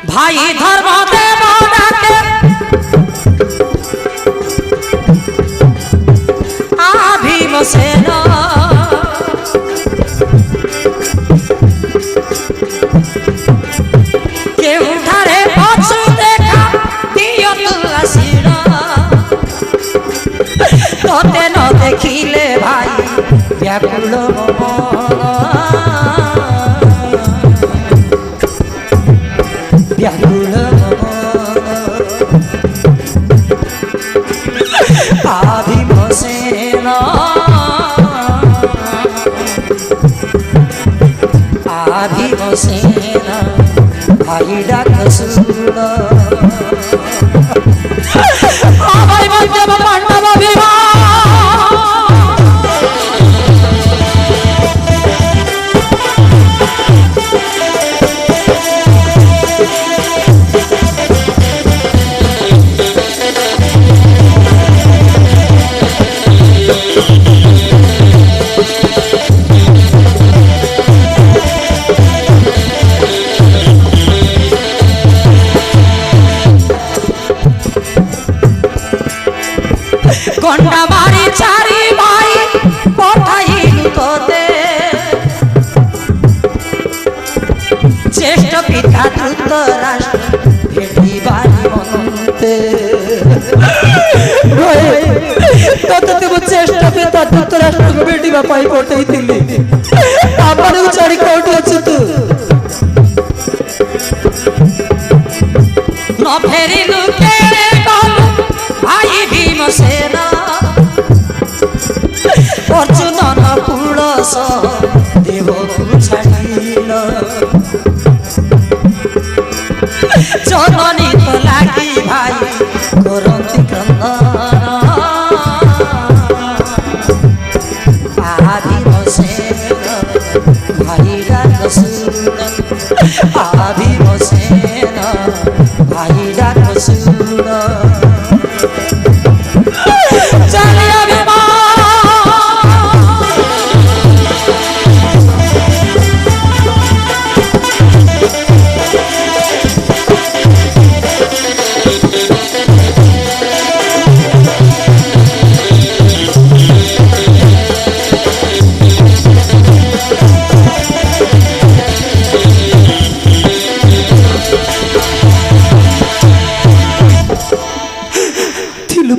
भाई धर्म देव डाके भीमसेन केउठारे पछु देखा दियो तू आशीर तोते न देखिले भाई व्याकुल व्याकुल भीमसेन भीमसेन भाई डाक सुन भाई पांडव भीमा घंटा मारी चारी भाई पठाइलु तोते ज्येष्ठ पिता धृतराष्ट्र भेटी बारी मनते तोते तुम ज्येष्ठ पिता धृतराष्ट्र को भेटी बापाई पठाई दिल्ली आपन को छाड़ी कोठी अछि तू न फेरिलु केरे कहलु भाई भीमसेन अर्जुनन कुलस देव छाड़िल जननी तो लागी भाई करती क्रंदन भीमसेन भाई डाक सुन भीमसेन भाई डाक सुन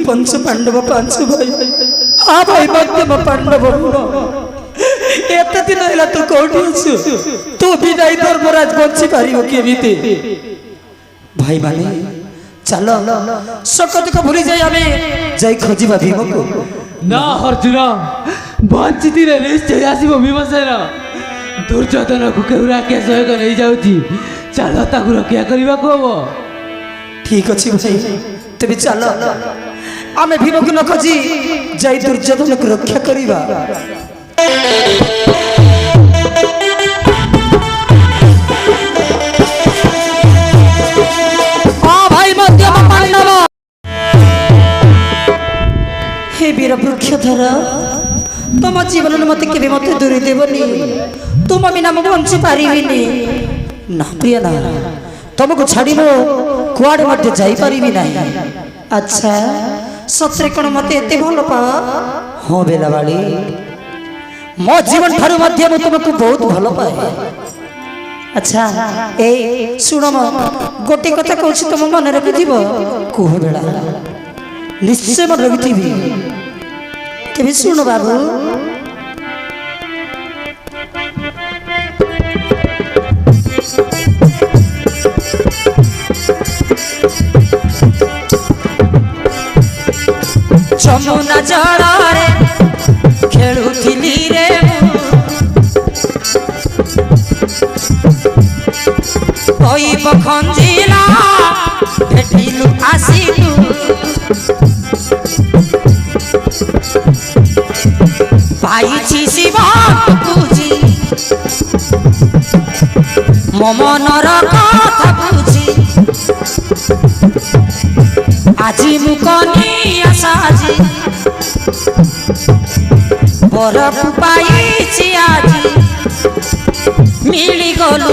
पंच पांडव पांच भाई आ भाई मध्यम पांडव एत दिन है तू कोठी अछु तू विदाई धर्मराज बंची पारियो केमिते भाई माने चलो सकत को भूली जाय आमे जाय खोजिबा भीम को ना अर्जुन बंचित रे निश्चय आसीबो भीमसेन दुर्योधन को केउरा के सहयोग नहीं जाउची चलो ताकु रक्षा करबा को हबो ठीक अछि भाई तबे चलो आमे भीम को न खोजी जाय दुर्योधन को रक्षा करिबा आ भाई मध्यम पांडव हे वीर वृक्षधर तुम जीवन मत के मत दूरी देवनी तुम बिना मो बंची पारिबिनी ना प्रिय ना तुमको छाड़ी मो कुआडे मत जाई पारिबी नाही अच्छा सत्रे कोन मते एते भल पा हो बेला वाली मो जीवन थारु मध्य मो तुमको बहुत भल पाए अच्छा ए सुनो मो गोटे कथा कहछि तुम मन रखि दिबो कोह बेला निश्चय मन रखि दिबी तेबे सुनो बाबू जमुना जड़े खेलुथिली रे कोई बखंजिला भेटिलु आसिलु पाइछि शिव बुझी ममनर कथा बुझी আজি মুকনি আসাজি বরফ পাইছি আজি মিলি গলু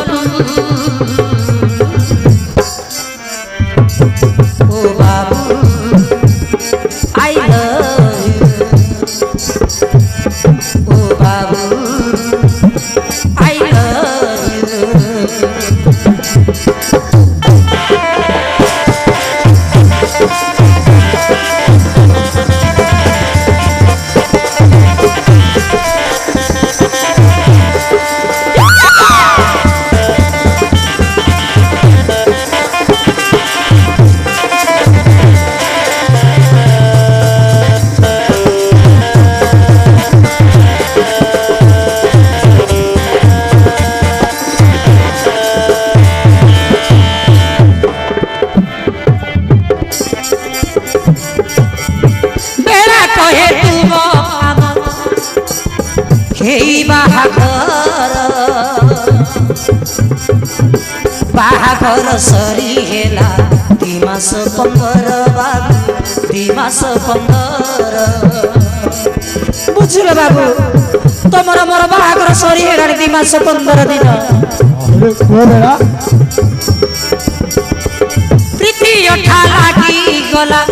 ହେଇ ବାହାଘର ସରିହେଲା 2 ମାସ 15 ବାବୁ 2 ମାସ 15 ବୁଝିଲ ବାବୁ ତମର ମୋର ବାହାଘର ସରିହେଲାଣି 2 ମାସ 15 ଦିନ ପ୍ରୀତି ଅଠା ଲାଗିଗଲା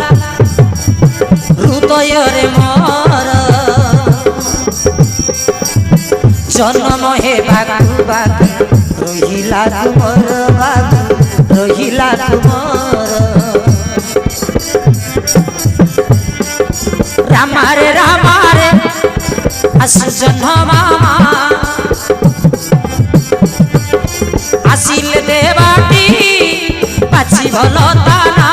ହୃଦୟରେ ମୋର ଜନ୍ମ ହେବାକୁ ବାକି ରହିଲା ତୁମର ବାବୁ ରହିଲା ତୁମର ରାମାରେ ଆସୁ ଜହ୍ନ ମାମା ଆସିଲେ ଦେବାଟି ପାଛି ଭଲ ତାନା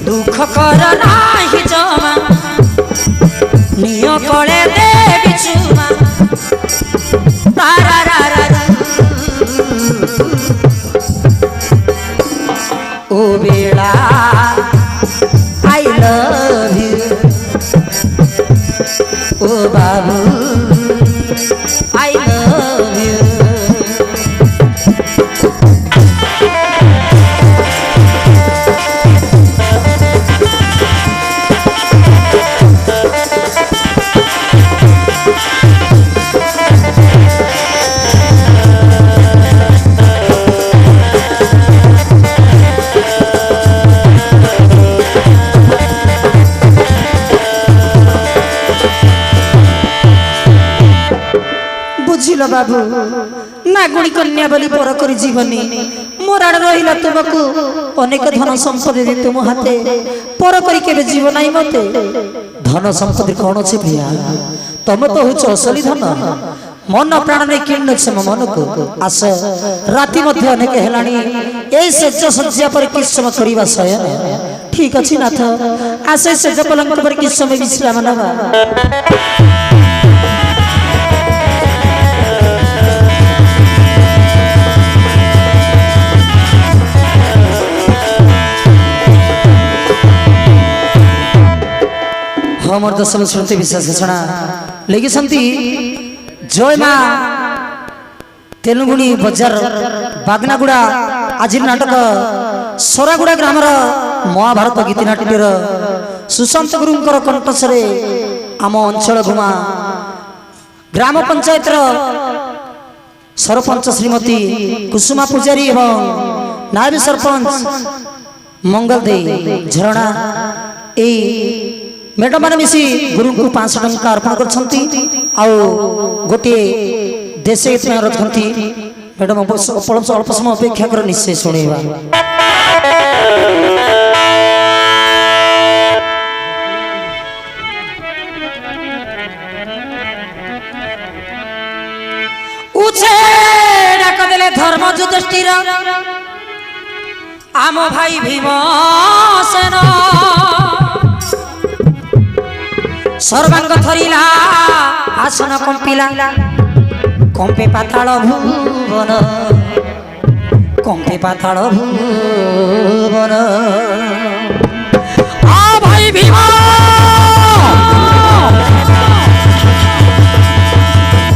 ଦୁଃଖ କର ନାହିଁ ଜମା ନିଅ କଳେ ଦେବି ଚୁମା ଓ ବେଳା I love you O babu I love you ବୁଝିଲ ବାବୁ ନାଗୁଣୀ କନ୍ୟା ବୋଲି ପର କରି ଜୀବନି ମୋର ଆଡେ ରହିଲା ତୁମକୁ ଅନେକ ଧନ ସମ୍ପତ୍ତି ଦେଇ ତୁମ ହାତେ ପର କରି କେବେ ଯିବ ନାହିଁ ମତେ ଧନ ସମ୍ପତ୍ତି କଣ ଅଛି ପ୍ରିୟା ତମେ ତ ହଉଛ ଅସଲି ଧନ ମନ ପ୍ରାଣ ନେଇ କିଣୁଛ ମୋ ମନକୁ ଆସ ରାତି ମଧ୍ୟ ଅନେକ ହେଲାଣି ଏଇ ସେଜ ଶଯ୍ୟା ପରେ କିଛି ସମୟ କରିବା ଶୟନ ଠିକ ଅଛି ନାଥ ଆସେ ସେଜ ପଲଙ୍କ ପରେ କିଛି ସମୟ ବିଶ୍ରାମ ନେବା हमर दशम श्रुति विशेष घोषणा लिखिसंती जय माँ तेलुगुनी बजार बागनागुड़ा आज नाटक सरागुड़ा ग्रामर महाभारत गीतिनाट्यर सुशांत गुरुंकर कंठस्वरे आम अंचल घुमा ग्राम पंचायत सरपंच श्रीमती कुसुमा पूजारी एवं नायब सरपंच मंगल दे झरणा ए मैडम मैंने मिसी गुरु को 500 टंका अर्पण कर गोटे देश रखती मैडम अल्प समय अपेक्षा कर निश्चय शुणा धर्म युधिष्ठिर आम भाई भीमसेन सर्वांग थरिला आसन कंपिला कंपे पाताल भुवन कंपे पाताल भुवन आ भाई भीम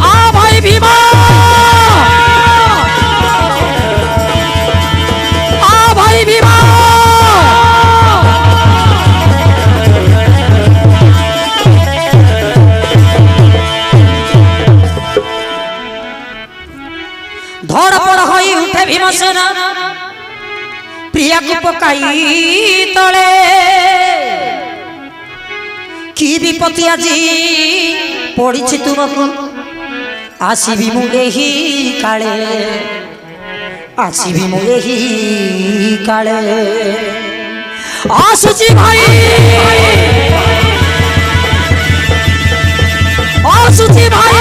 आ भाई भीम आ भाई भीम भीमसेन प्रिया को पकाई तले की विपत्ति आज पड़ी तुमको आसबि मुही काले आसबि मुही काले आसुची भाई आसुची भाई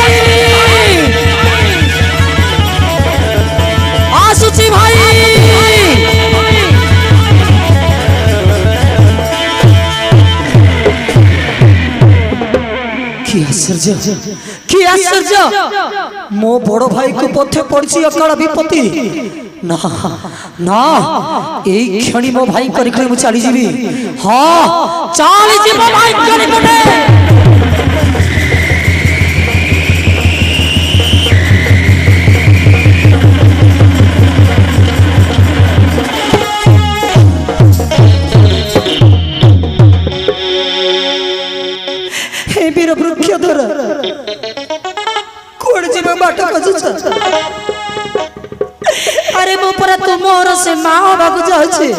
आसुची भाई कि आश्चर्य मो बड़ भाई को पथे पड़ी अकाल विपत्ति ना ना यही क्षणी मो भाई करी मुझे चली जी हाँ चली जी मो भाई करी हे वीर वृक्षधर कोड़ जीव बाट खोजुछ अरे मो पर तू मोर से माँ बाबू जाउछि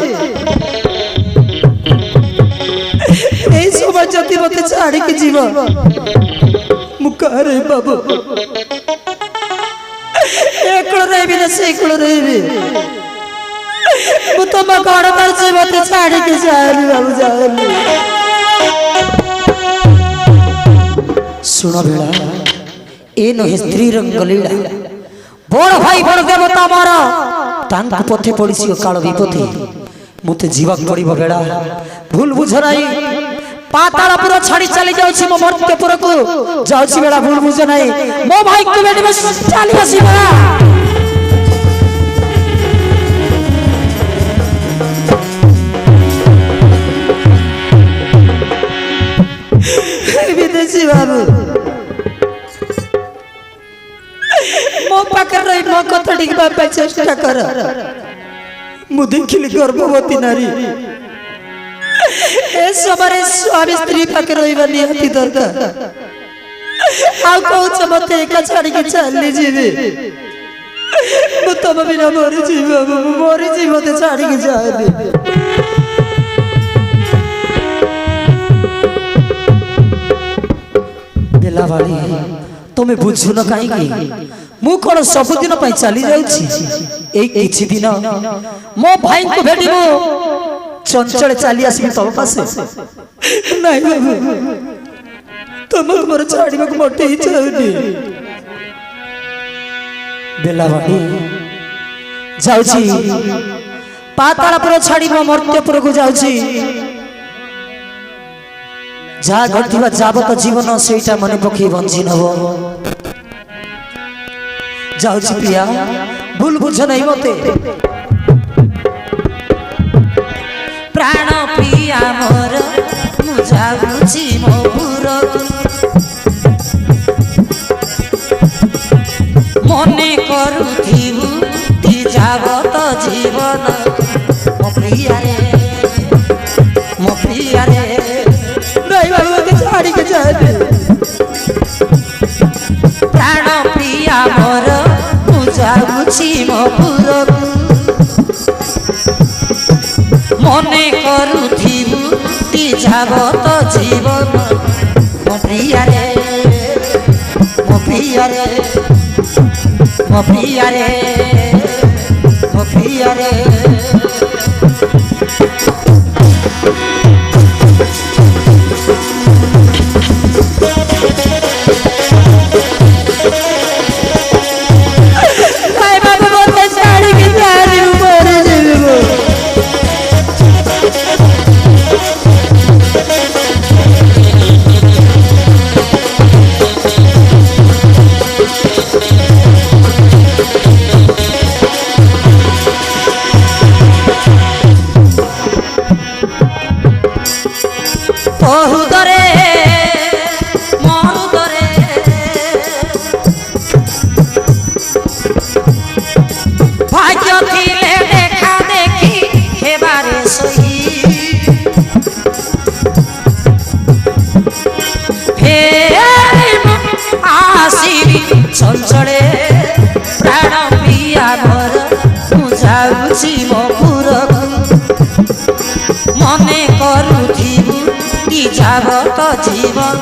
এই সময় যদি মতে ছাড়ি কি জীব মুকারে বাবু একল রইবি না সেকল রইবি মু তোমা ঘর তার সে মতে ছাড়ি কি যাইলি বাবু যাইলি শুনো বেলা এ নহে স্ত্রী রঙ্গ লীলা বড় ভাই বড় দেবতা মার তাঙ্ক পথে পড়িছি কাল বিপথে মতে জীবক পড়িব বেলা ভুল বুঝ নাই পাতালপুর ছাড়ি চলে যাচ্ছি মো মর্ত্যপুরকু যাচ্ছি বেলা ভুল বুঝ নাই মো ভাই কু বেটি বস চালি আসি বেলা বিদেশি বাবু মো পাখে রই মো কথা ঠিক ভাবে চেষ্টা কর মু দেখিলি গর্ভবতী নারী এ সবারে স্বামী স্ত্রী পাখে রইবা নিহাতি দরকার আউ কହୁଛ মতে একা ছাড়িকি চালি ଯିବି মু তম বিনা মরি ଯିବି বাবু মরি ଯିବି মতে ছাড়িকি যাইলি বেলা বাড়ি তুমি বুঝু না কাইকি মু কোন ସବୁଦିନ ପାଇଁ ଚାଲି ଯାଉଛି এই କିଛି ଦିନ ମୋ ଭାଇଙ୍କୁ ଭେଟିବୁ চঞ্চলে চালি আসবি তোর পাশে নাই বাবু তোমাকে মোর ছাড়িବାକୁ মোটে ইচ্ছা হউনি বেলা বাড়ি যাଉଛି পাতালপুর ছাড়ি মো মর্ত্যপুরକୁ যাଉଛି যা ঘটিবা যাবত জীবন সেইটা মনে পক্ষে বঞ্চি নব যাଉଛି প্রিয়া ভুল বুঝ নাই মতে প্রাণ প্রিয়া মোর মু যাଉଛି মো পুরকু মনে করুথিবু তি যাবত জীবন মো প্রিয়ারে নাই বাবু মতে ছাড়িকে যাবে প্রাণ প্রিয়া মোর মু যাଉଛି মো পুরকু মনে করুথিবু তি যাবত জীবন মো প্রিয়ারে মো প্রিয়ারে মো প্রিয়ারে মো প্রিয়ারে চঞ্চলে প্রাণ প্রিয়া মোর মু যাଉଛି মো পুরকু মনে করুথিবু তি যাবত জীবন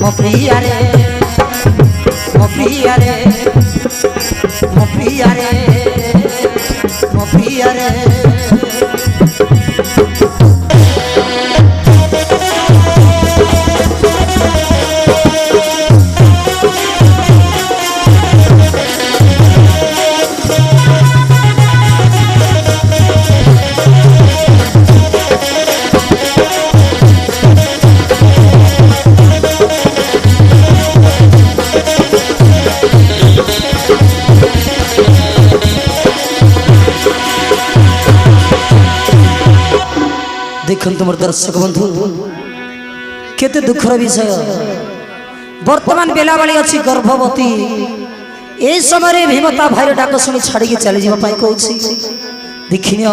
মো প্রিয়ারে মো প্রিয়ারে মো প্রিয়ারে মো প্রিয়ারে দেখুন তোমার দর্শক বন্ধু केते दुखर विषय वर्तमान बेला वाली अच्छी गर्भवती ए समय भीमता भाई डाक शुणी छाड़ी चली जावाई कौन देखनी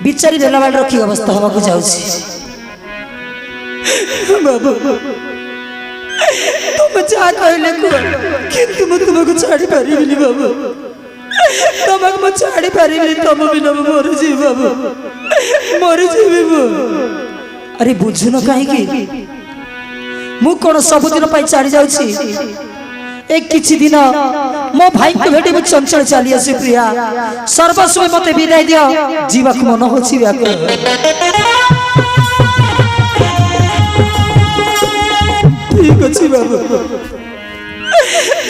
बिचारी बेला वाली की अवस्था हवा को जाऊँगी तुम जहाँ कहले किंतु मैं तुमको छाड़ी पारि बाबू तुमको मैं छाड़ी पारि तुम बिना मरीजी बाबू मरीजी अरे बुझुन कहीं मु कौन सबुदिन छाड़ी जाऊँगी एक किछि दिन मो भाई को भेटी मु चंचल चली आसी प्रिया सर्वस्व मते विदाय दियो जीवा को मन होछि व्याकुल ठीक अछि बाबू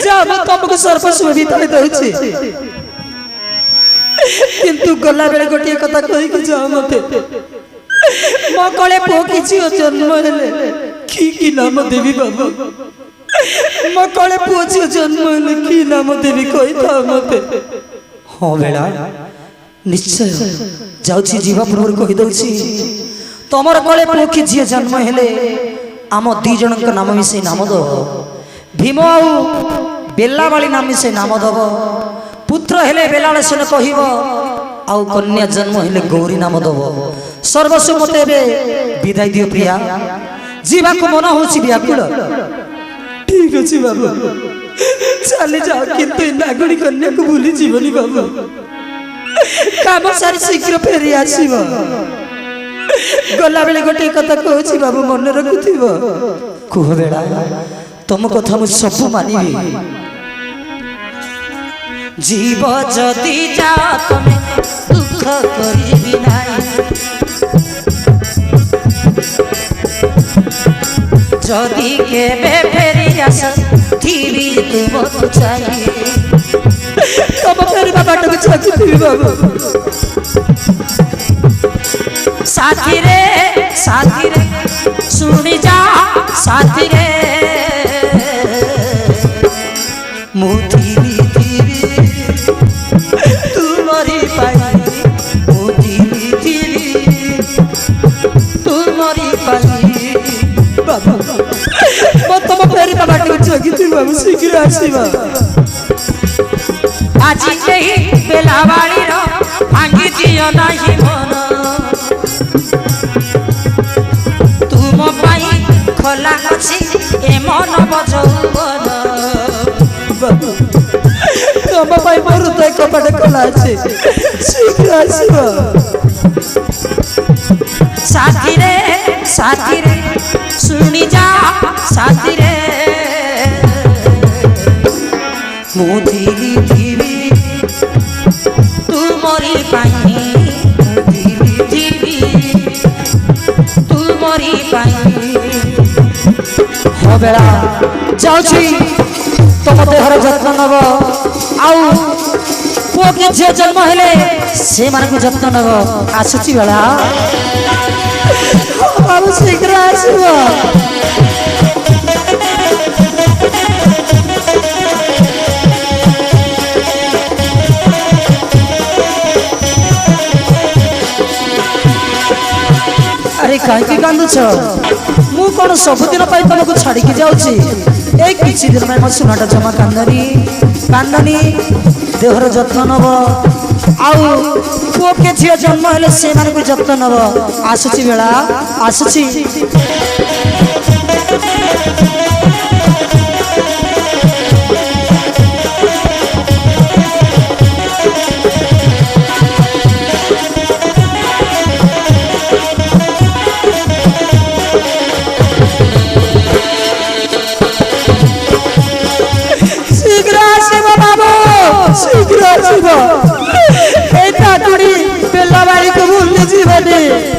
जा मैं तुमको सर्वस्व विदाय दउछि किंतु गला बेले गोटे कथा कहि कि जा मते मो कले पो किछि जन्म हेले की नाम देवी बाबू मो कले पो छि जन्म हेले की नाम देवी कहि था मते हां बेला निश्चय जाउछि जीवा पूर्व कहि दउछि तमर कले पो कि जे जन्म हेले आम दी जन नाम मिसे नाम दब भीम आउ बेला वाली नाम मिसे नाम दब पुत्र हेले बेला सेन कह आउ कन्या जन्म हेले गौरी नाम दब सर्वस्व मते विदाय दियो प्रिया जीवा को मन होछि व्याकुल ठीक अछि बाबू चली जाओ किंतु नागुणी कन्या को भूली जीवनी बाबू काम सारी शीघ्र फेरी आसीबो गला बेले गोटे कथा कहूँ बाबू मन रखुव कुह बेड़ा तुम कथा मुझे सब मानिबी जीव जदि जा तमे दुख करिबी नाही जदि केबे फेरी आस थीबी तुम चाहिए तुम फेरी बाबा को चाहिए बाबू साथी रे सुनी जा साथी रे मुठीली थीरी तू मरी पाई मुठीली थीरी तू मरी पाई बाबा मत तुम फेरी बाबा को जगिती बाबू शीघ्र आसीबा आज नहीं बेला वाली रो भांगी दियो नाही मन खोला अछि ए मन बजौवन तुम पाई मोर तो कपट खोला अछि शीघ्र आसीबो साथी रे सुनी जा साथी रे मुदिली धीरी तू मोरी पाई मुदिली तू मोरी पाई बेला जाऊँगी तुम देहर जत्न नब आउ पुओ के झे जन्म हेले से मान को जत्न नब आसुची बेला बाबू शीघ्र आसब अरे कहीं कांदुछ मु कौन सबुदिन तुमको छाड़ी जाऊँगी एक किसी दिन में मो सुनाटा जमा कांदनी देहर जत्न नब आउ पुओ के झील जन्म हेले से मान को जत्न नब आसुची बेला आसुची शीघ्र आसीब एटा तुड़ी बेला बाड़ी को भूल जीवनी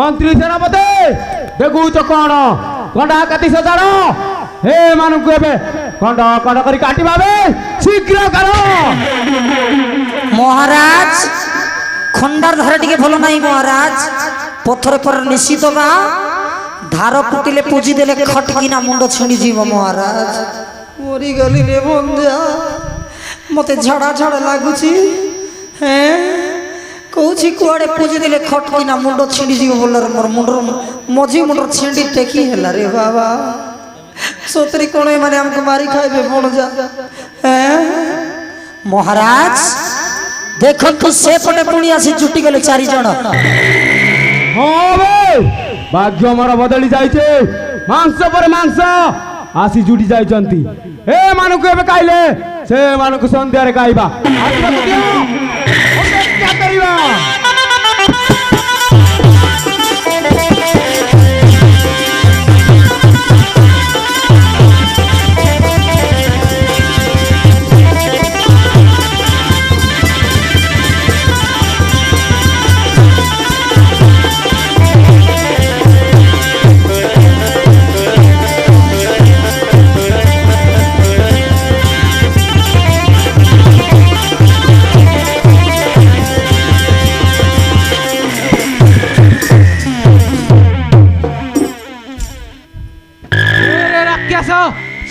ମନ୍ତ୍ରୀ ସେନାପତି ଦେଖୁଛ କ'ଣ କଣ୍ଡା କାଟି ସଜାଡ଼ ଏମାନଙ୍କୁ ଏବେ କଣ୍ଡ କଣ୍ଡ କରି କାଟିବା ବେ ଶୀଘ୍ର କର। মহারাজ খন্ডার ধারে টিকে ভালো নাই মহারাজ পথরে পর নিশ্চিত বা ধার কুটিলে পুজি দেলে খটকিনা মুন্ড ছিঁড়ি যাব মহারাজ মরি গলি রে বন্ধা মতে ঝাড়া ঝাড়া লাগুছি হ্যাঁ কৌছি কুয়াড়ে পুজি দেলে খটকিনা মুন্ড ছিঁড়ি যাব বলার মোর মুন্ডর মঝি মুন্ডর ছিঁড়ি টেকি হেলা রে বাবা সতরি কোণ মানে আমাকে মারি খাইবে বড়জা হ্যাঁ মহারাজ দেখন্তু সেপটে পুଣି আসি জুটি গলে 4 জন ହଁ ବେ ଭାଗ୍ୟ ମୋର ବଦଳି ଯାଇଛି ମାଂସ ପରେ ମାଂସ ଆସି ଜୁଟି ଯାଇଛନ୍ତି ଏମାନଙ୍କୁ ଏବେ ଖାଇଲେ ସେମାନଙ୍କୁ ସନ୍ଧ୍ୟାରେ ଖାଇବା ଆସିବାକୁ ଦିଅ ଅପେକ୍ଷା କରିବା।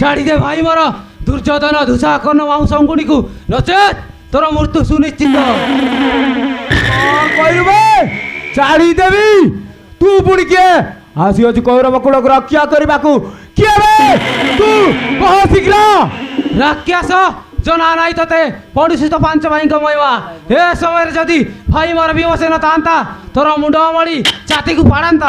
ଛାଡ଼ି ଦେ ଭାଇ ମୋର ଦୁର୍ଯୋଧନ ଦୁଃଶାସନ ମାଉସଙ୍ଗୁଡିକୁ ନଚେତ୍ ତୋର ମୃତ୍ୟୁ ସୁନିଶ୍ଚିତ। କ'ଣ କହିଲୁ ବେ ଛାଡ଼ିଦେବି ତୁ ପୁଣି କିଏ ଆସିଅଛୁ କୌରବ କୁଳକୁ ରକ୍ଷା କରିବାକୁ କିଏ ବେ ତୁ କହ ଶୀଘ୍ର। ରାକ୍ଷସ ଜଣା ନାହିଁ ତତେ ପଡ଼ୁଛି ତ 5 ଭାଇଙ୍କ ମହିମା ଏ ସମୟରେ ଯଦି ଭାଇ ମୋର ଭୀମସେନ ଥାନ୍ତା ତୋର ମୁଣ୍ଡ ମଳି ଛାତିକୁ ପାଡ଼ନ୍ତା।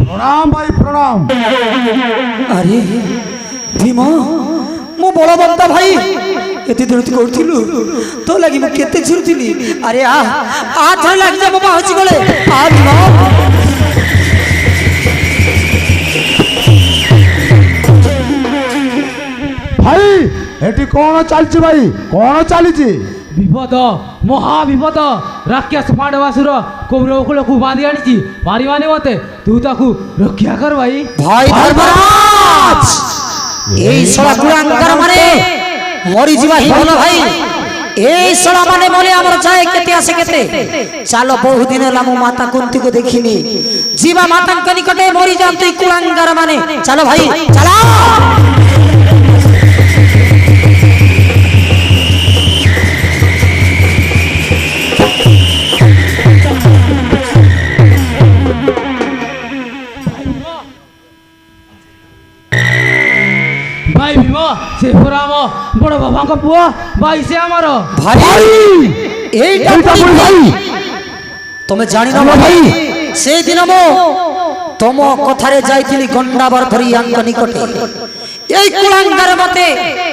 प्रणाम भाई प्रणाम। अरे भीम मो बलवंता भाई एते दूर तू करथिलु तो लागि म केते झुरथिली अरे आ थय लागि जा बाबा होची गले आ भीम भाई एटी कोन चलछि भाई कोन चलिछि विपद महाविपद राक्षस पांडवासुर कौरवकुलକୁ बांधी आनिछि मारी माने मते तू ताकू रक्षा कर भाई। भाई धर्मराज এই সলা কুলাঙ্গার মানে মরি ଯିବା হি ভালো ভাই এই সলা মানে বলে আমার যায় কেতে আসে কেতে চালো বহু দিন হলা মো মাতা কুন্তিকে দেখিনি জীবা মাতাঙ্ক নিকটে মরি যান তুই কুলাঙ্গার মানে চলো ভাই চলো। भाई भीम से पुरा हम बड़ बाबा को पुआ भाई से हमारो भाई এইটা ভাই তুমি জানি না ভাই সেই দিন মো তম কথারে যাইতিলি গন্ডাবার ধরি আঙ্ক নিকটে এই কুলাঙ্গার মতে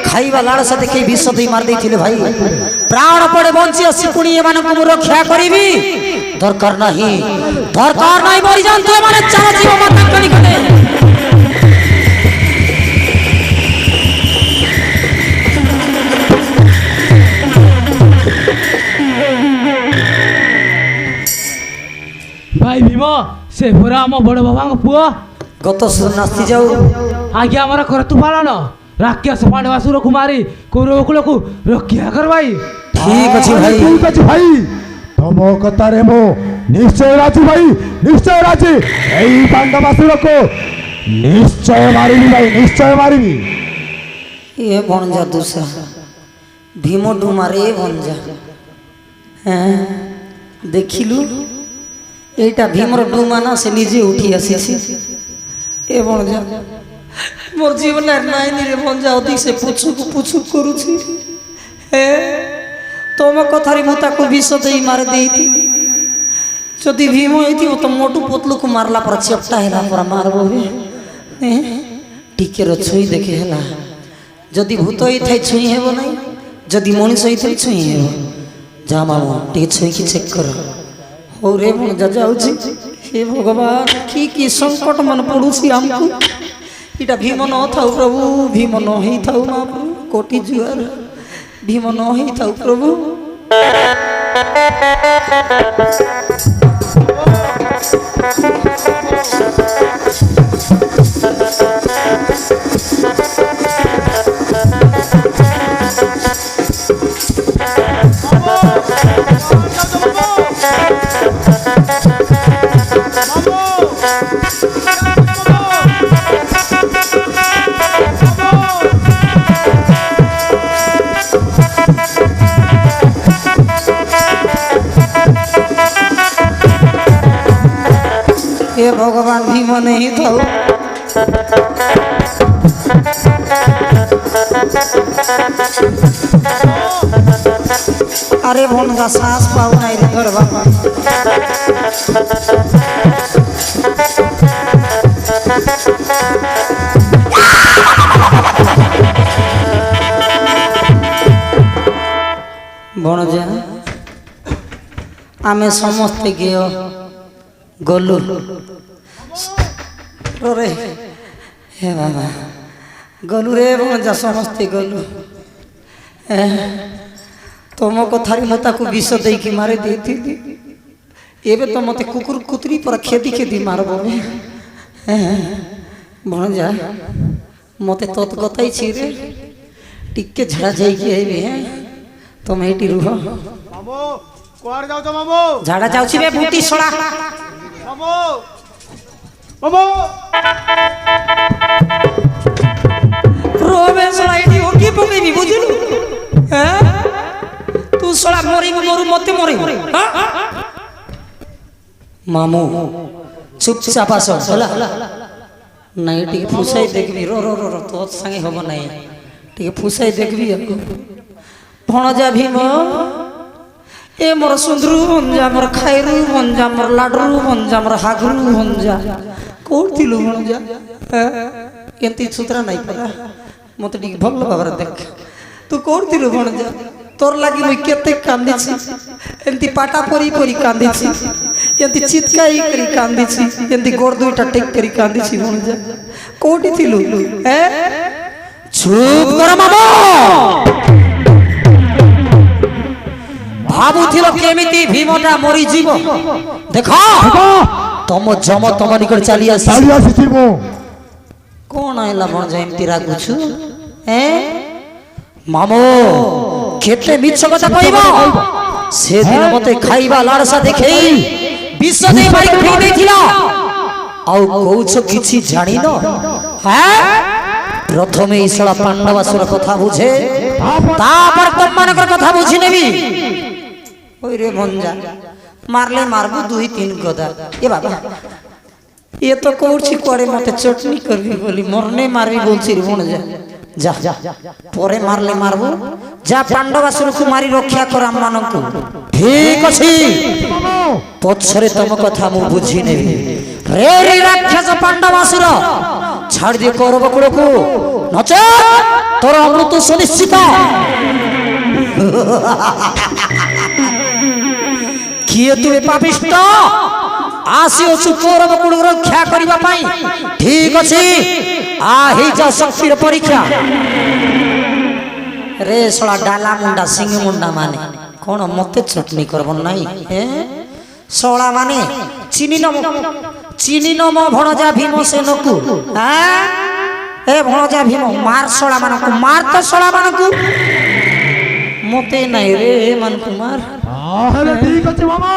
খাইবা লালসা দেখে বিষ দেই মার দেইছিলে ভাই প্রাণ পড়ে বঞ্চি আসি পুনি এমানকু মু রক্ষা করিবি দরকার নাই মরি যান তুই মানে চালা জীব মাতাঙ্ক নিকটে। भाई भीम से पुरा हम बड़ बाबा को पुआ गत नास्ती जाऊ आगे हमारा कर तू पालन राक्षस पांडवासुर कुमारी कौरवकुलକୁ रक्षा कर भाई। ठीक अछि भाई तम कतारे मो निश्चय राजी भाई निश्चय राजी एई पांडवासुर को निश्चय मारिबी भाई निश्चय मारिबी। ये बनजा दूसरा भीम डुमारे बनजा हैं देखिलु এইটা ভীমর ডুমানা সে নিজে উঠি আসিছি এ বড় যা মোর জীবনের নাই নিরে মন যা অধিক সে পুছুক করুছি হে তোম কথারি মু তাকে বিষ দেই মারি দেইতি যদি ভীম হইতি তো মোটু পতলুକୁ মারলা পর চেপটা হেলা পর মারবো টিকের ছুঁই দেখে হেলা যদি ভূত হইথাই ছুঁই হেব নাই যদি মଣିষ হইথাই ছুঁই হেব যা মামু টিকে ছুঁইকি চেক কর হଉ रे ମୁଁ ଯା ଯାଉଛି हे भगवान की संकट मन पड़ुसी हमको इटा भीम न थाउ प्रभु भीम न ही थाउ महाप्रभु कोटि जुआर भीम न ही थाउ प्रभु हे भगवान भीम नहीं थाउ अरे भन का सांस पाऊ नहीं रे घर बाबा भणजा आमे समस्ते गयो गलु रे हे बाबा गलु रे भणजा समस्ते गलु तुम कथारी मता को विष दे कि मारे देती एबे तो मते कुकुर कुतरी पर खेदी खेदी मारबो भणजा मते तत कताई छी रे टिके झड़ा जाई कि आइबे तुम एटी रुह मामो कुआर जाऊ तो मामो झाड़ा जाउछि बे बूटी सोड़ा मामो मामो रोबे सोड़ा एटी ओकी पकेबी बुझिलु हैं तू सोड़ा मोरी मोरू मते मोरी हां मामू चुपचाप आस होला नहीं टिके फुसाई देखबी रो रो रो तो संगे होबो नहीं टिके फुसाई देखबी भणजा भीम ए मोर सुंदरू भंजा मोर खाइरू भंजा मोर लाडरू भंजा मोर हागरू भंजा कोथिलु भणजा केंती सुतरा नहीं पता मते टिके भल भाबर देख तू कोथिलु भणजा तोर लागी मुई केते कांदिछि एंती पाटा परी परी कांदिछि एंती चितकाई करी कांदिछि एंती गोड़ दुईटा टेक करी कांदिछि भणजा कोठी थिलु ए चुप कर मामो भाबुथिल केमिति भीमटा मरी जीव देखो तुम जम तुम निकट चली आसी कौन आइला बण जयंती रागुछु ए मामो केते मिछ कथा कहबो से दिन मते खाइबा लाड़सा देखै विष दे मारी फेक देथिला आउ कहउछ किछि जानि न हैं प्रथमे ईशला पांडवासुर कथा बुझे तापर तुम मानकर कथा बुझि नेबी ओइ रे भंजा मारले मारबू दुई तीन गदा ए बाबा ये तो कहउछि कोड़े मते चटनी करबी बोली मरने मारबी बोलछि रे भणजा जा जा परे मारले मारबू जा पांडवासुर को मारी रक्षा कर हम मानकु ठीक अछि पछरे तम कथा मु बुझी नेबी रे रे राक्षस पांडवासुर छाड़ दे कौरव कुल को नचे तोर अमृत सुनिश्चित किए तू पापिष्ट आसियो छु कौरव कुल रक्षा करिबा पई ठीक अछि आ ही जा शक्तिर परीक्षा रे सला डाला मुंडा सिंह मुंडा माने कोन मते चटनी करबन नाही ए सोला माने चिनी नम भणजा भीम सेनकु हां ए भणजा भीम मार सोला मानकु मार तो सोला मानकु मते नाही रे मन कुमार हेले ठीक अछि मामा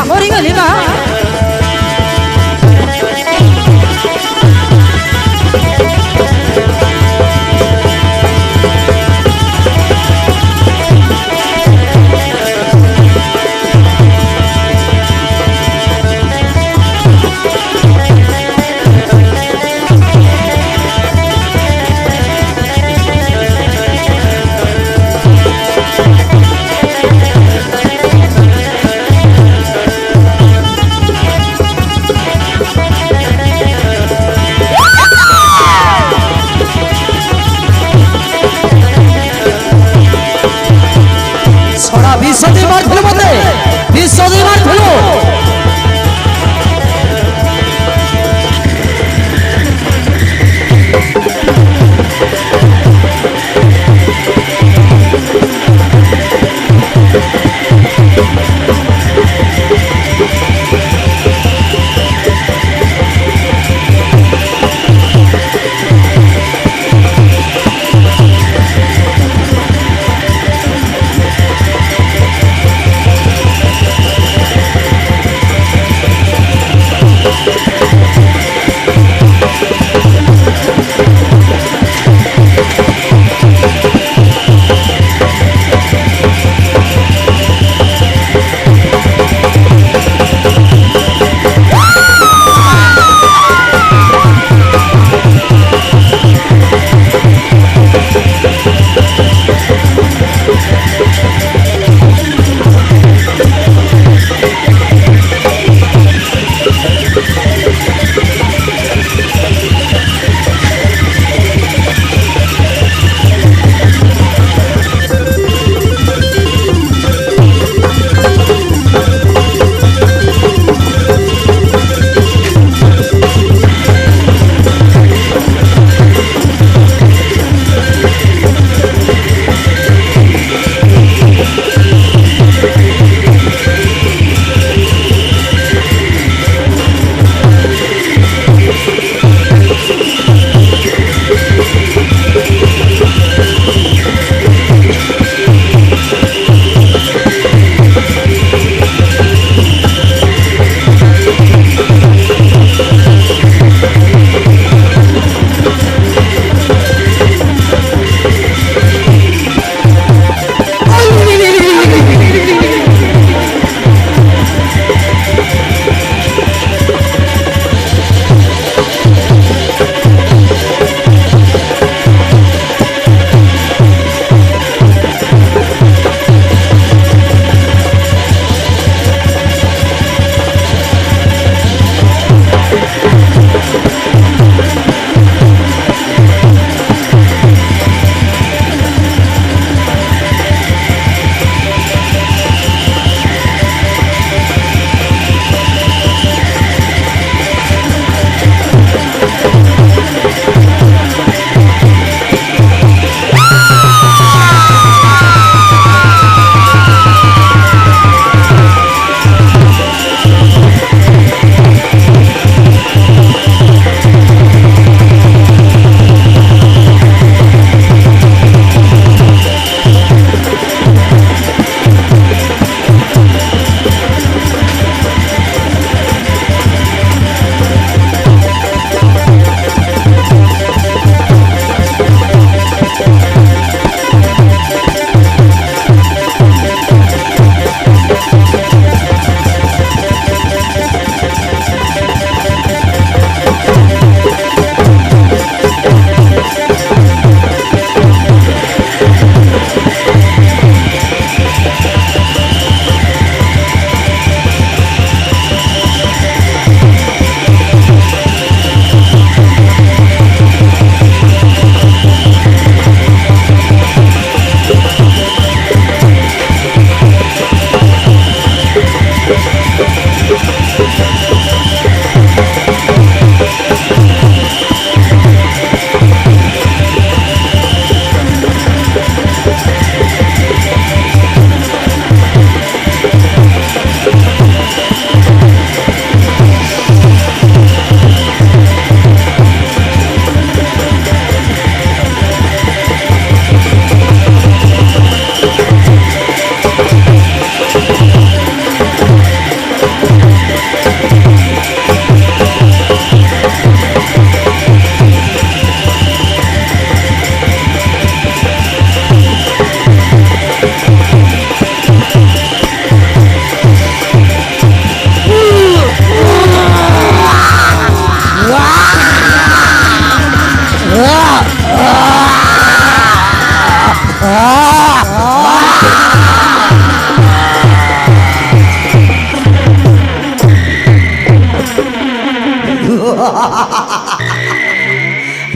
मोरी गली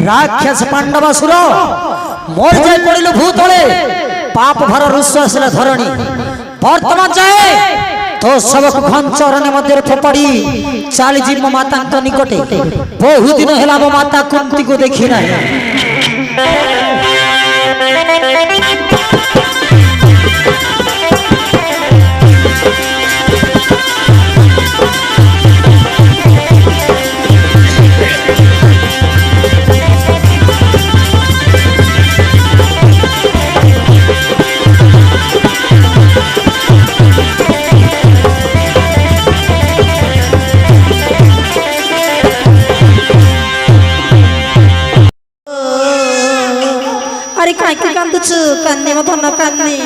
राक्षस पांडवासुर मोर जाय पड़िलु भूतले पाप भर रुष आसला धरणी वर्तमान जाए तो सबक घंचरण्य मध्य फोपाड़ी चाली जी मो माता निकटे बहु दिन है मो माता कुंती को देखी ना अरे काय काय कांदच कांदे मग धन कांदे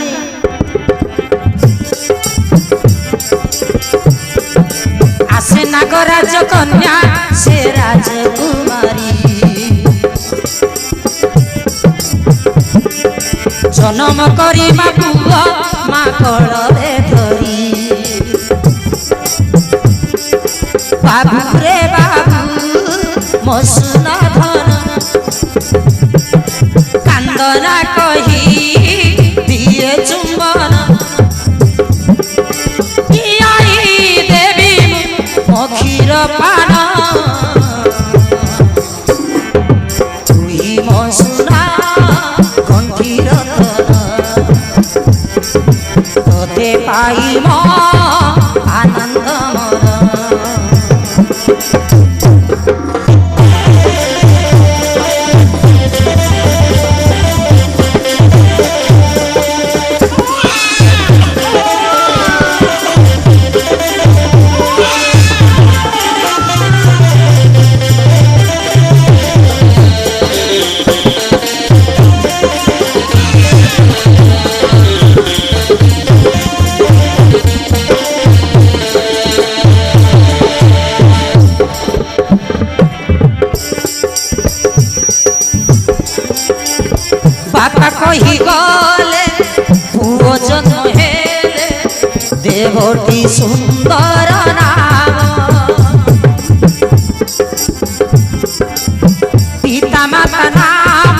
आसे नागराज कन्या से राजकुमारी जन्म करी मा पुआ मा कळरे धरी बाबू रे बाबू मसुना धन कांदना कही दिए चुंबन देवी मखीर पान तुही मसुना कंठीर तोते पाई मो आनंद मर बापा कही गले पुओ जन्म हेले देवटी सुंदर नाम पिता माता नाम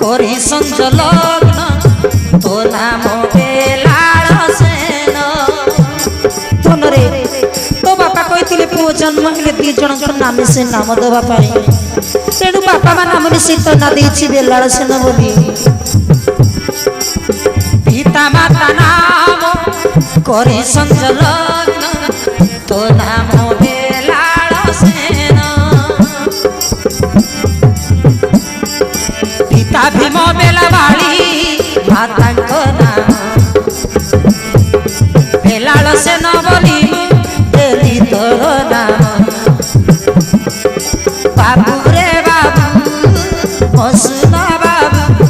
करी संज लग्न तो नाम बेलाल सेन तोनरे तो बापा कही पुओ जन्म हेले दी जन नाम से नाम देवा पाई तेणु बापा मा नाम शीत ना देछि बेलाल सेन बोली पिता माता नाम करे संज लग्न तो नाम बेलाल सेन पिता भीम बेलावाली माता नाम बेलाल सेन बोली देली तोर नाम बाबू रे बाबू मसुना बाबू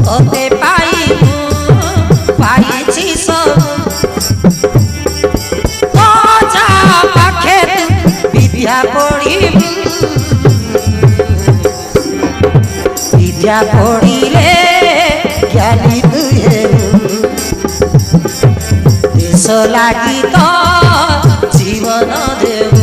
तोते पाई पाई सब जा पाखे विद्या पढ़ी विद्या पढ़िले ज्ञानी तुहे देश लागी तो जीवन देव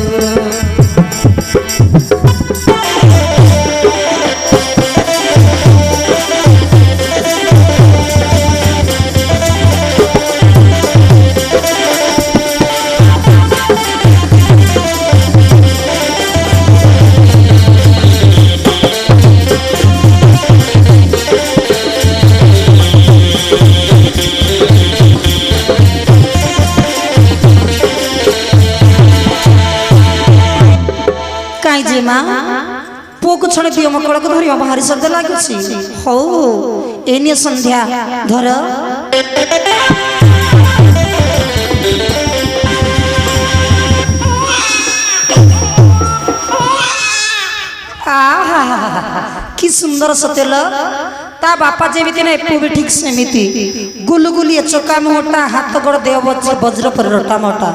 पुओ को छणे दियो मकड़ को धरियो भारी शब्द लागुछि हो एने संध्या धर कि सुंदर सतेल ता बापा जेमिति ना एपु भी ठीक सेमिति गुलगुलिया चोका मोटा हाथ गोड़ देव वज्र पर रोटा मोटा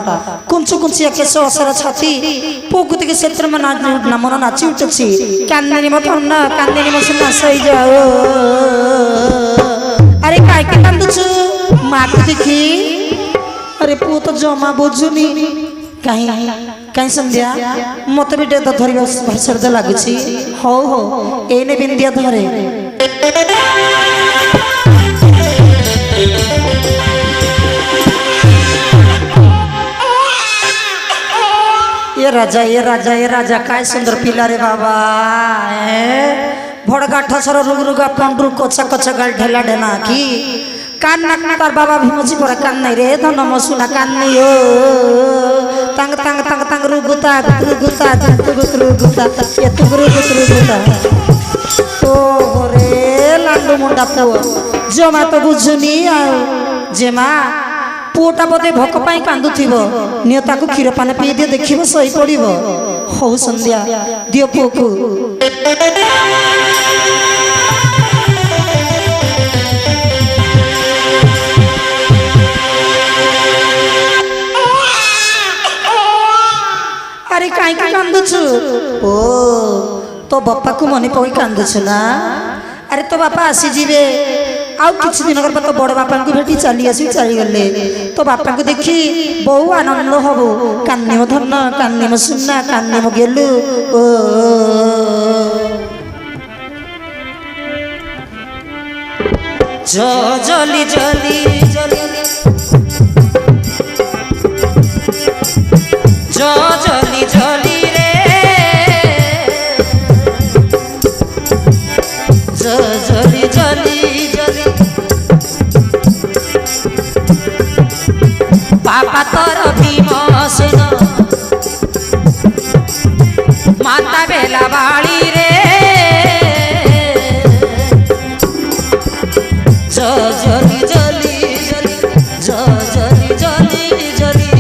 कुंचु कुंचिया केश असर छाती पोकुति के क्षेत्र में मन नाची उठुछि कांदनी मत न कांदनी मत ना सही जाओ अरे काय के कांदुछु मां को देखी अरे पु तो जमा बुझुनी कहीं कहीं संध्या मत भी धरिबा भारी शब्द लागुछि ହଉ ହଉ ଏଇନେ ବିନ୍ଦିଆ ଧରେ ये राजा ये राजा ये राजा काय सुंदर पिला रे बाबा भड़गा ठसर रुग रुगा पंडरू कोचा कोचा गाल ढेला ढेना की कान नाक तार बाबा भीमजी पर कान नहीं रे धन मसुना कान नहीं हो तंग तंग तंग तंग रुगुता रुगुता रुगुता ये रुगुता ओ रे लांडू मुंडा पुओ जमा तो बुझुनी आ जेमा पुओटा बोधे भोक पाई कांदुथिबो नियो ताकू क्षीर पान पी दियो देखिबो सही पड़िबो हौ संध्या दियो पुओकू अरे काई का कांदुछु ओ तो बापा को मने पई कांदुछु ना अरे तो बापा आसी जीवे आउ किछि दिन कर तो बड़ बापा को भेटी चली आसी चली गले तो बापा को देखी बहु आनंद हबो कान्निमो धन्न कान्निमो सुन्ना कान्निमो गेलु ओ जो जली जली जली जो जली जली रे जो जली जली जली बापा तोर भीमसेन माता बेला बाड़ी रे जो जली जली जली जो जली जली जली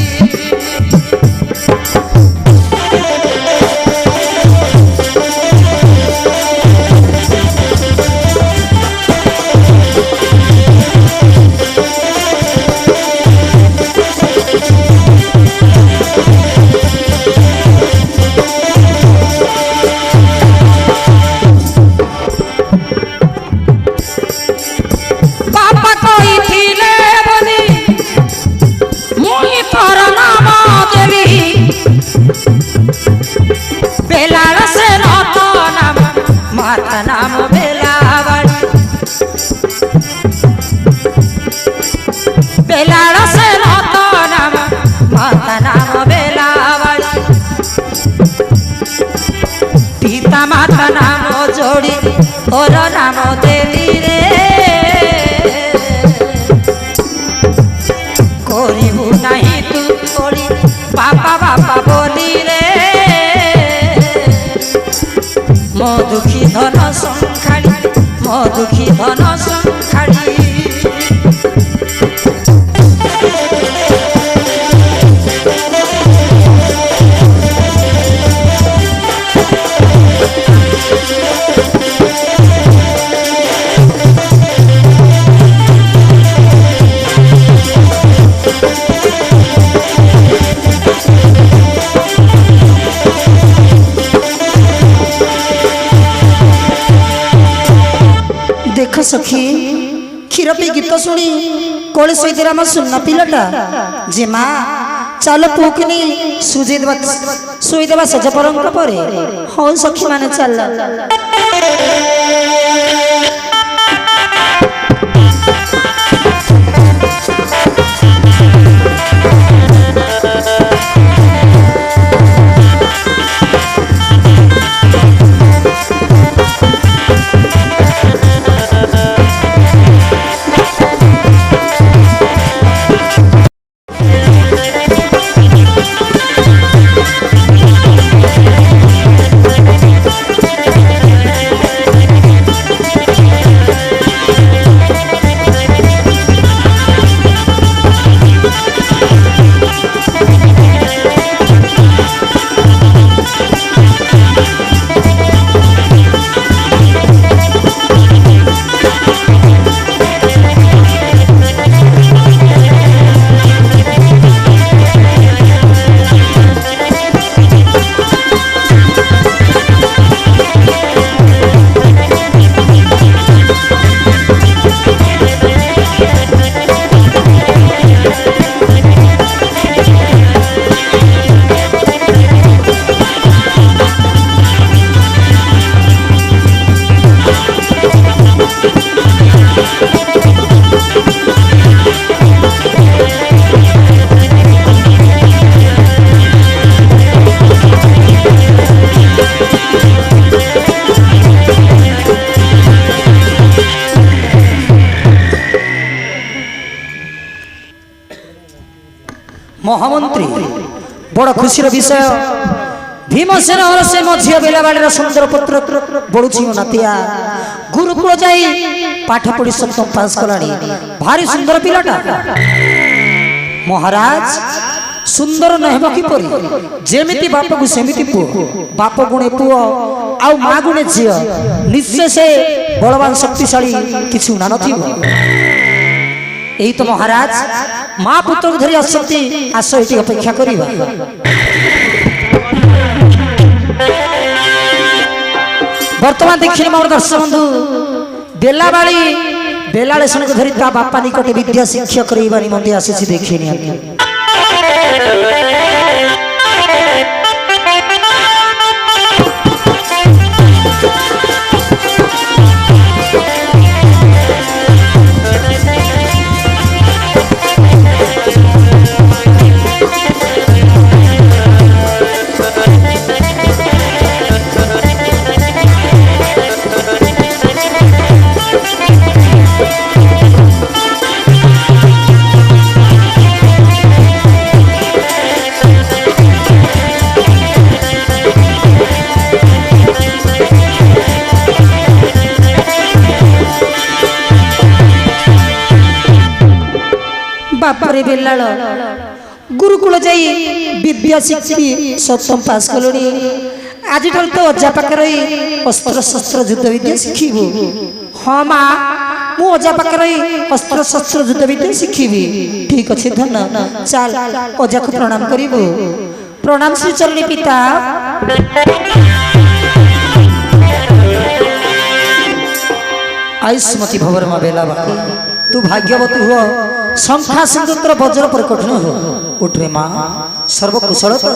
नाम बेलावाड़ी बेलाड़ से रतो नाम माता नाम बेलावाड़ी पिता माता नाम जोड़ी तोर नाम देली रे करिबु नहीं तू थोड़ी बापा बापा बोली रे मो दुखी धन संखाड़ी मो दुखी धन संखाड़ी देख सखी क्षीर पी गीत शुणी कोले सही राम सुनना पिलाटा जे माँ चल पुकनी शुईदेवा सज परंक पर हाँ सखी माने चल महामंत्री बड़ खुशी विषय भीमसेन से मो झील बेलाबाड़ी सुंदर पुत्र बड़ुची नातिया गुरुकुल जाई पाठ पढ़ी सप्तम पास कला भारी सुंदर पिलाटा महाराज सुंदर नहब किपरि जेमिति बाप को सेमिति पुओ बाप गुणे पुओ आउ माँ गुणे झील निश्चय से बलवान शक्तिशाली किछु ना नथिबो यही तो महाराज माँ पुत्र को धरी आसती आस ये अपेक्षा करिबा वर्तमान देखिए मोर दर्शक बंधु बेलाबाड़ी बेलाड़े सन को धरी ता बापा निकट विद्या शिक्षा करइबा निमंते आसीछि देखिए बापरे बेलाल गुरुकुल जाई विद्या शिक्षी सप्तम पास कलोनी आज तो अजा पाखे रही अस्त्र शस्त्र युद्ध विद्या शिखिबू हाँ माँ मु अजा पाखे रही अस्त्र शस्त्र युद्ध विद्या शिखिबी ठीक अच्छे धन चल अजा को प्रणाम करिबू प्रणाम श्री चरणी पिता आयुष्मती भवर माँ बेला बाकी तू भाग्यवती हुआ शंखा सिंधुत्र वज्र पर कठिन हो उठ रे माँ सर्वकुशल तो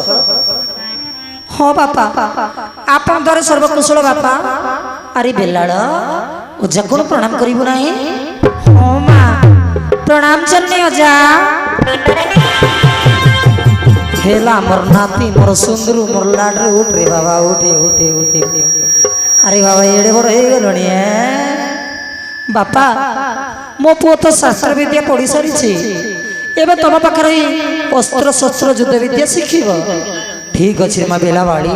हाँ बापा आप द्वारा सर्वकुशल बापा अरे बेलाड़ ओजा को प्रणाम करिबु नाही हाँ माँ प्रणाम चलने ओजा हेला मोर नाती मोर सुंदरू मोर लाडरू उठ रे बाबा उठे उठे उठे अरे बाबा एड़े बड़ हो गलणी बापा मो पुओ तो शास्त्र विद्या पढ़ी सारी एवं तुम पाखे अस्त्र शस्त्र युद्ध विद्या शिखिब ठीक अच्छे माँ बेलाबाड़ी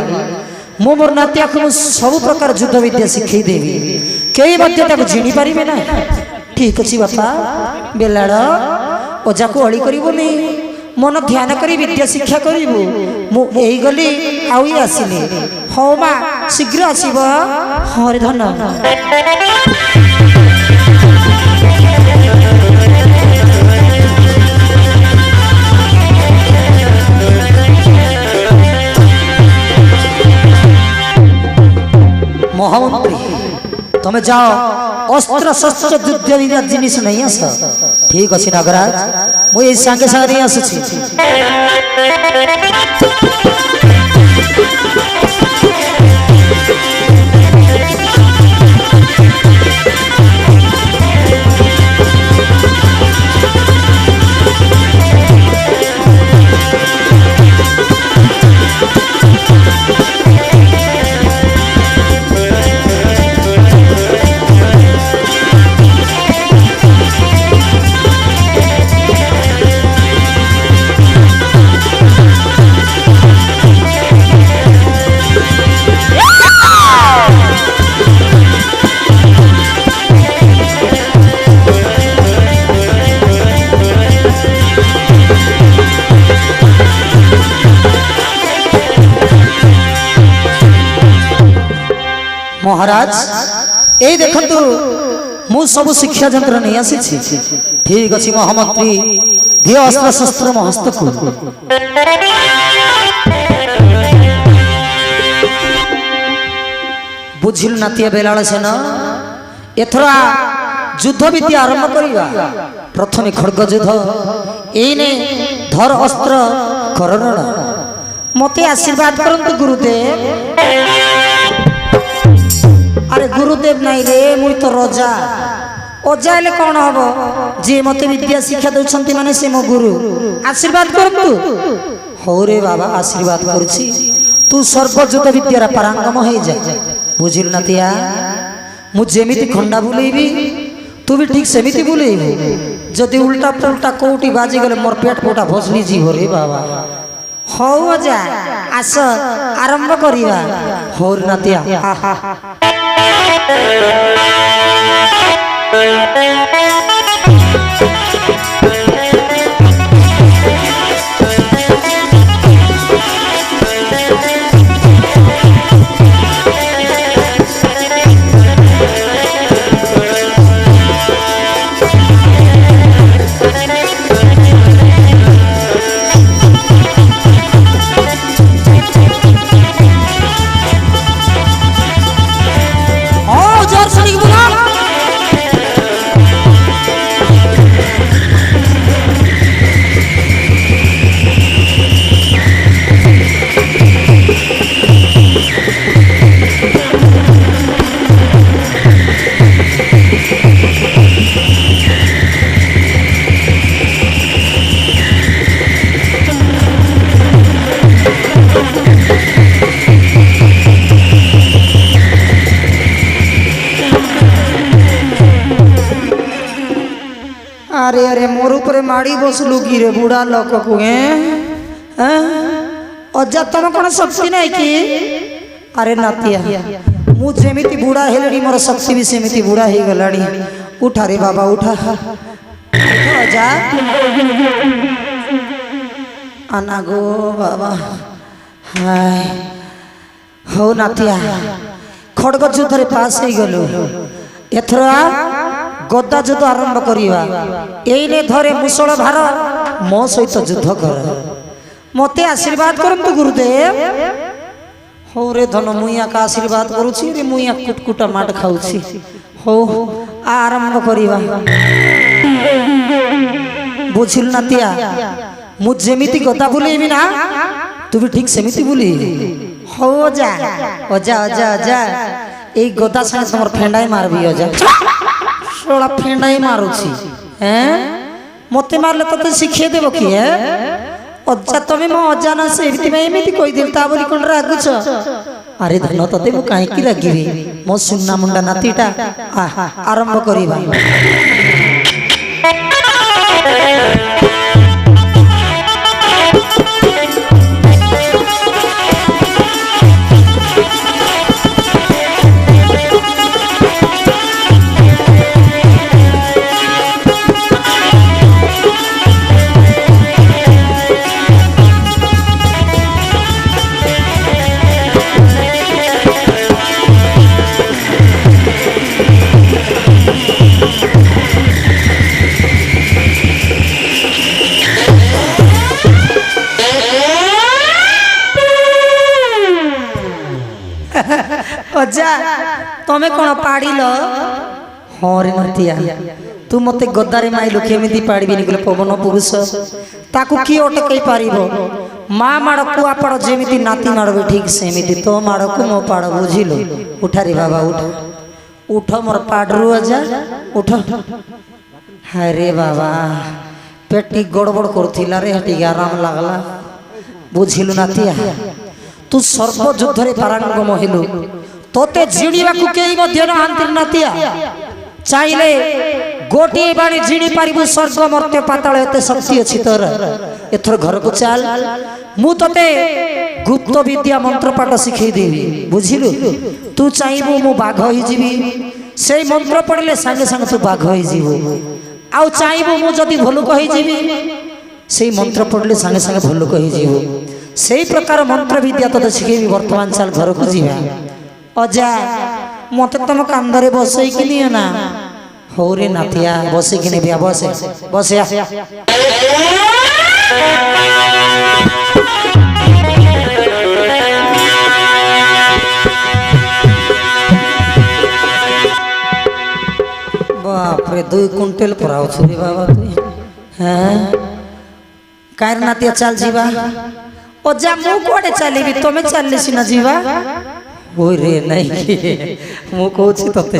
मो मोर नातिया को सब प्रकार युद्ध विद्या शिखई देवी कई जिणी पारे ना ठीक अच्छे बापा बेलाड़ ओजा को अड़ी करूनी मन ध्यान करी विद्या शिक्षा करू मुझे गली आई आसिली हाँ माँ शीघ्र आसब हाँ रे धन महामंत्री तुम्हें जाओ अस्त्र शस्त्र युद्ध जिनिस नहीं आस ठीक अच्छे नागराज मुझे सांगे सांगे नहीं आसुची महाराज ये देखु मु सब शिक्षा यंत्र नहीं आसी ठीक अच्छे महामंत्री धीय अस्त्र शस्त्र महस्त बुझिल नातिया बेलाल सेन एथर युद्ध विद्या आरंभ करवा प्रथम खड़ग युद्ध एने धर अस्त्र करण मते आशीर्वाद करंतु गुरुदेव अरे गुरुदेव नहीं रे मुई तो रजा अजा हेले कौन हम जी मत विद्या शिक्षा दौरान माने से मो गुरु आशीर्वाद करतु हो रे बाबा आशीर्वाद करुछि तू सर्वयुद्ध विद्यार पारंगम हो जा बुझिल नातिया मु जेमिति खंडा बुलेबी तू भी ठीक सेमिति बुलेबू যদি উল্টা পুল্টা কৌটি বাজি গেলে মোর পেট পোটা ভসলি জীব রে বাবা হও যা আস আরম্ভ করিবা হর নাতিয়া আহা अरे अरे मोर ऊपर माड़ी बसलु कि रे बुढ़ा लोक को अजा तुम कौन शक्ति नहीं कि अरे नातिया मु जेमिति बुढ़ा हेलड़ी मोर शक्ति भी सेमिति बुढ़ा हे गलाड़ी उठा रे बाबा उठा अजा आना गो बाबा हाय हो नातिया खड़ग युद्ध पास हो गलु एथरा गदा युद्ध आरंभ करिवा एइने धरे मुसळ भार मो सहित युद्ध कर मते आशीर्वाद करंतु गुरुदेव हो रे धन मुइया का आशीर्वाद करूछि रे मुइया कुटकुटा माट खाउछि हो आरंभ करिवा बुझिल नातिया मु जेमिति गदा बुलेबी ना तू भी ठीक सेमिति बुली हो जा ओजा ओजा ओजा ए गदा संग तमर फेंडाई मारबी ओजा सोला फेंडाई मारुछि हैं मते मारले तते शिखे देबो कि है अज्जा तमे मो अजाना से एमिति में एमिति कोइ दिल ता बोली कोन रागुछ अरे धन तते मु काहे कि रागिबी मो सुन्ना मुंडा नातीटा आरंभ करिबा अजा तमे कोन पाड़िल हाँ रे नतिया तू मते गद्दारे माइलु केमिति पाड़बिनी गले पवन पुरुष ताकू की अटकई पारिबो माँ माड़कू आपण जेमिति नाती माड़बे ठीक सेमिति तो माड़कू मो पाड़ बुझिलो उठा रे बाबा उठ उठ मोर पाडरू अजा उठ हाय रे बाबा पेटी गड़बड़ करथिला रे हटी आराम लागला बुझिलु नातिया तू सर्व युद्ध रे पारंगम हेलु तोते जिणीवा को केई मध्य न हांतिर नातिया चाइले गोटी बाणी जिणी पारिबु स्वर्ग मर्त्य पाताल एते शक्ति अछि तोर एथर घर को चल मु तोते गुप्त विद्या मंत्र पाठ सिखै देबी बुझिलु तू चाइबु मु बाघ होई जीवी सेई मंत्र पढ़ले संगे संगे तू बाघ होई जीवु आउ चाइबु मु जदी भलुक होई जीवी सेई मंत्र पढ़ले संगे संगे भलुक होई जीवु सेई प्रकार मंत्र विद्या तोते सिखेबी वर्तमान चल घर को जीवा अजा मत तुम कांदरे बसई कि नहीं ना हो रे नातिया बसई कि नहीं बसे बसे बाप रे 2 कुंटल पराव छुरी बाबा तू हैं कायर नातिया चल जीवा अजा मु कोडे चलेबी तमे चलले सिना जीवा हो रे नहीं मु कहूँ तोते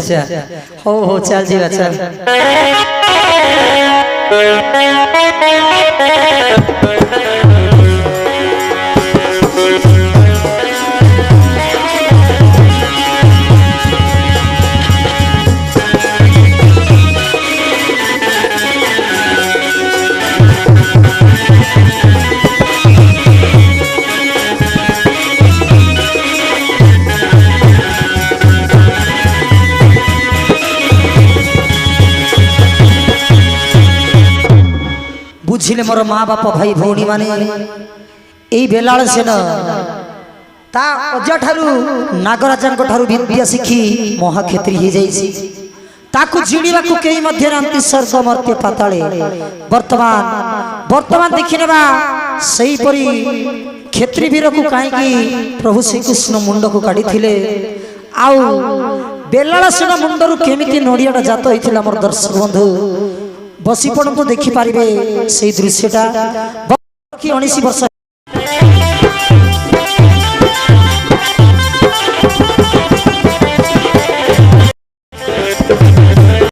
हो चल जीवा चल ବୁଝିଲେ ମୋର ମା ବାପ ଭାଇ ଭଉଣୀ ମାନେ ଏଇ ବେଲାଳ ସେନ ତା ଅଜା ଠାରୁ ନାଗରାଜାଙ୍କ ଠାରୁ ବିଦ୍ୟା ଶିଖି ମହାକ୍ଷେତ୍ରୀ ହେଇଯାଇଛି। ତାକୁ ଜିଣିବାକୁ କେହି ମଧ୍ୟ ନାହାନ୍ତି ସ୍ୱର୍ଗ ମର୍ତ୍ତ୍ୟ ପାତାଳେ। ବର୍ତ୍ତମାନ ଦେଖିନେବା ସେହିପରି କ୍ଷେତ୍ରୀ ବୀରକୁ କାହିଁକି ପ୍ରଭୁ ଶ୍ରୀକୃଷ୍ଣ ମୁଣ୍ଡକୁ କାଢିଥିଲେ ଆଉ ବେଲାଳ ସେନ ମୁଣ୍ଡରୁ କେମିତି ନଡ଼ିଆଟା ଜାତ ହେଇଥିଲା ମୋର ଦର୍ଶକ ବନ୍ଧୁ ବସି ପଡ଼ନ୍ତୁ ଦେଖିପାରିବେ ସେଇ ଦୃଶ୍ୟଟା। 19 ବର୍ଷ